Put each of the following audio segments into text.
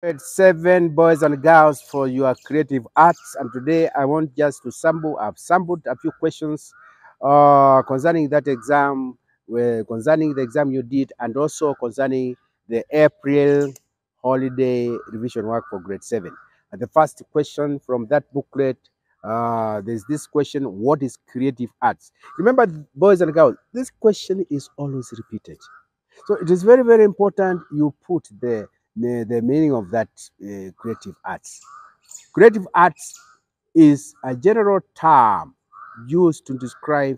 Grade 7 boys and girls for your creative arts, and today I want just to sample. I've sampled a few questions concerning that exam, concerning the exam you did, and also concerning the April holiday revision work for grade 7. And the first question from that booklet, there's this question: what is creative arts? Remember, boys and girls, this question is always repeated. So it is very, very important you put the meaning of that creative arts. Creative arts is a general term used to describe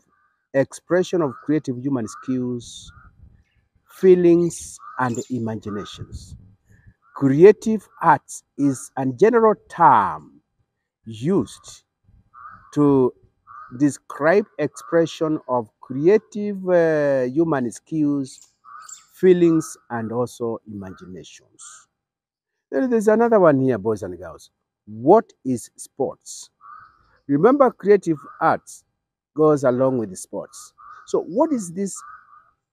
expression of creative human skills, feelings, and imaginations. Creative arts is a general term used to describe expression of creative human skills, feelings, and also imaginations. Then there's another one here, boys and girls. What is sports? Remember, creative arts goes along with the sports. So, what is this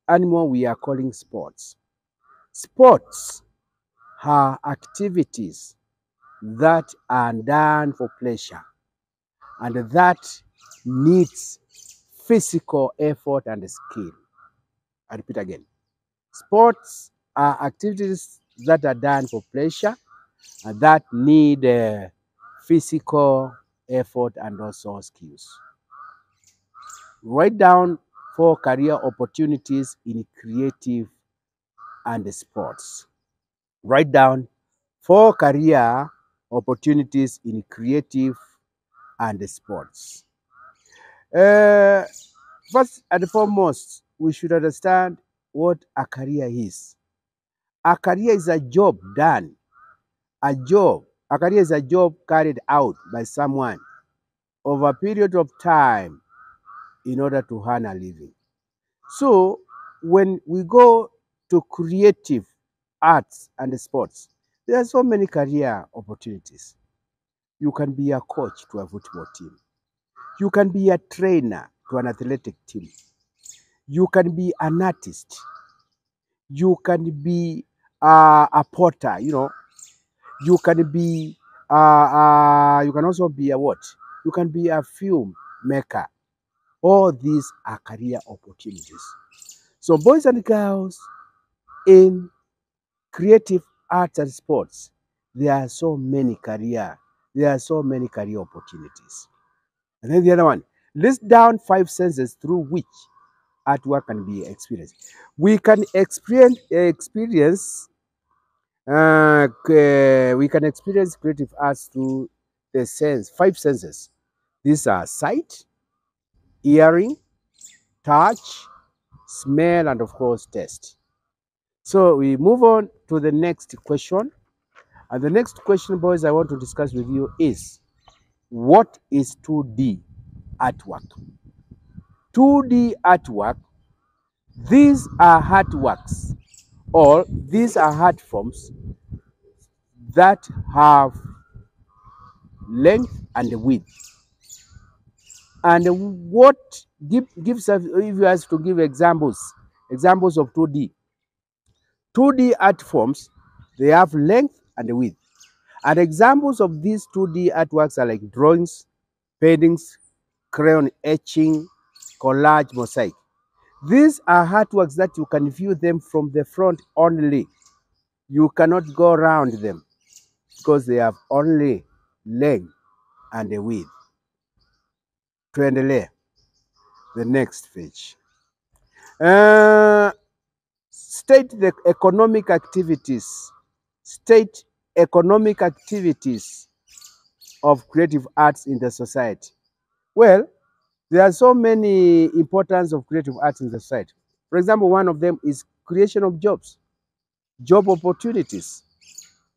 animal we are calling sports? Sports are activities that are done for pleasure and that needs physical effort and skill. I repeat again. Sports are activities that are done for pleasure and that need physical effort and also skills. Write down 4 career opportunities in creative and sports. Write down 4 career opportunities in creative and sports. Uh, First and foremost, we should understand what a career is. A career is a job done. A job. A career is a job carried out by someone over a period of time in order to earn a living. So when we go to creative arts and sports, there are so many career opportunities. You can be a coach to a football team. You can be a trainer to an athletic team. You can be an artist. You can be a potter, You can be, you can also be a what? You can be a film maker. All these are career opportunities. So, boys and girls, in creative arts and sports, there are so many career opportunities. And then the other one, list down 5 senses through which artwork can be experienced. We can experience creative arts through the 5 senses. These are sight, hearing, touch, smell, and of course, taste. So we move on to the next question. And the next question, boys, I want to discuss with you is, what is 2D artwork? 2D artwork, these are artworks, or these are art forms that have length and width. And what gives us, if you ask to give examples of 2D. 2D art forms, they have length and width. And examples of these 2D artworks are like drawings, paintings, crayon etching, collage, mosaic. These are artworks that you can view them from the front only. You cannot go around them because they have only length and a width. Tuendelee, the next page. State the economic activities. State economic activities of creative arts in the society. Well, there are so many importance of creative arts in the society. For example, one of them is creation of jobs, job opportunities.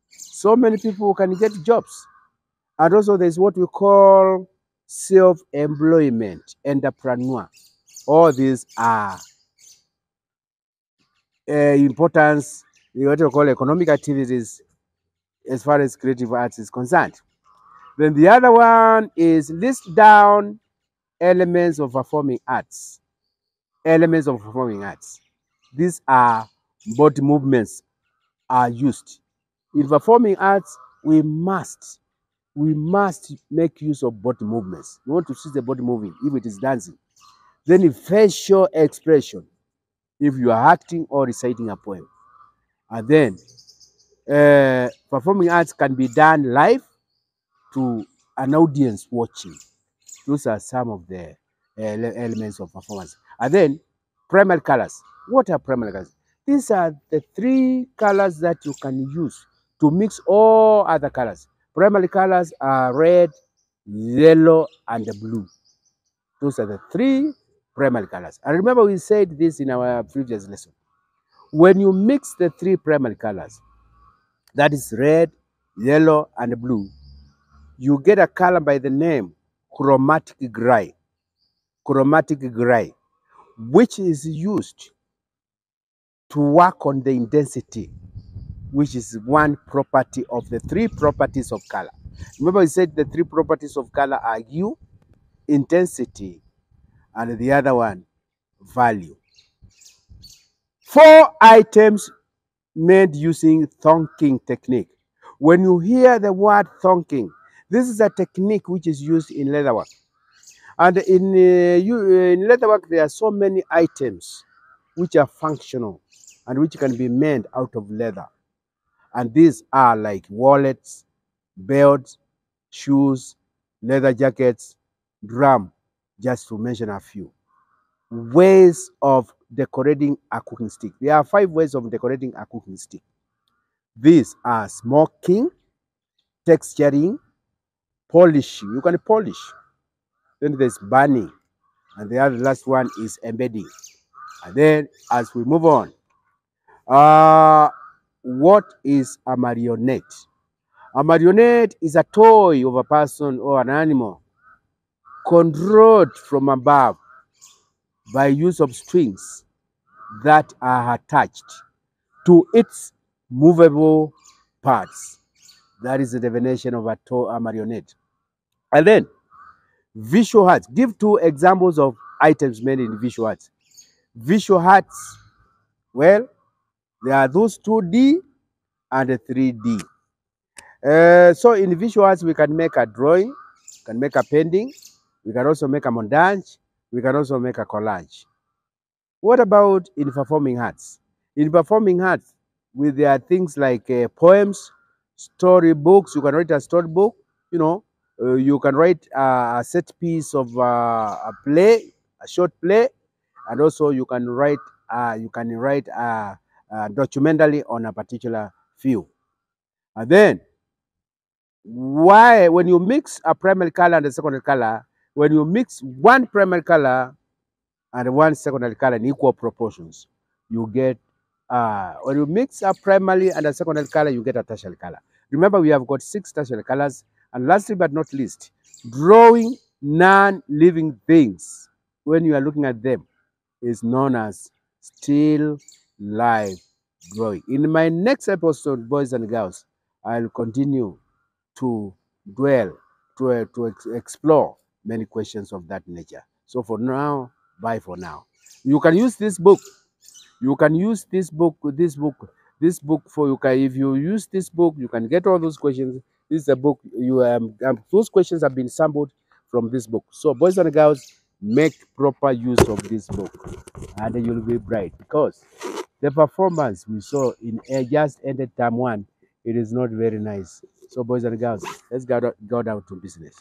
So many people can get jobs. And also there's what we call self-employment, entrepreneur. All these are importance, what we call economic activities as far as creative arts is concerned. Then the other one is list down elements of performing arts. Elements of performing arts. These are body movements are used In performing arts, we must make use of body movements. We want to see the body moving if it is dancing. Then in facial expression, if you are acting or reciting a poem. And then performing arts can be done live to an audience watching. Those are some of the elements of performance. And then primary colors. What are primary colors? These are the three colors that you can use to mix all other colors. Primary colors are red, yellow, and blue. Those are the three primary colors. And remember, we said this in our previous lesson. When you mix the three primary colors, that is red, yellow, and blue, you get a color by the name chromatic gray. Chromatic gray, which is used to work on the intensity, which is one property of the three properties of color. Remember, we said the three properties of color are hue, intensity, and the other one, value. 4 items made using thonking technique. When you hear the word thonking, this is a technique which is used in leatherwork. And in leatherwork, there are so many items which are functional and which can be made out of leather. And these are like wallets, belts, shoes, leather jackets, drum, just to mention a few. Ways of decorating a cooking stick. There are 5 ways of decorating a cooking stick. These are smoking, texturing, polishing. You can polish. Then there's burning. And the other last one is embedding. And then as we move on, what is a marionette? A marionette is a toy of a person or an animal controlled from above by use of strings that are attached to its movable parts. That is the definition of a marionette. And then visual arts. Give 2 examples of items made in visual arts. Visual arts, well, there are those 2D and 3D. So in visual arts, we can make a drawing, we can make a painting, we can also make a montage, we can also make a collage. What about in performing arts? In performing arts, there are things like poems, storybooks. You can write a storybook, you can write a set piece of a play, a short play, and also you can write a documentary on a particular field. And then, when you mix a primary color and a secondary color, when you mix one primary color and one secondary color in equal proportions, you get, when you mix a primary and a secondary color, you get a tertiary color. Remember, we have got 6 tertiary colors. And lastly but not least, drawing non-living things, when you are looking at them, is known as still life drawing. In my next episode, boys and girls, I'll continue to dwell, to explore many questions of that nature. So for now, bye for now. You can use this book. You can use this book for you can. If you use this book, you can get all those questions. This is a book. Those questions have been sampled from this book. So boys and girls, make proper use of this book, and you'll be bright, because the performance we saw in just ended term 1, it is not very nice. So boys and girls, let's go down to business.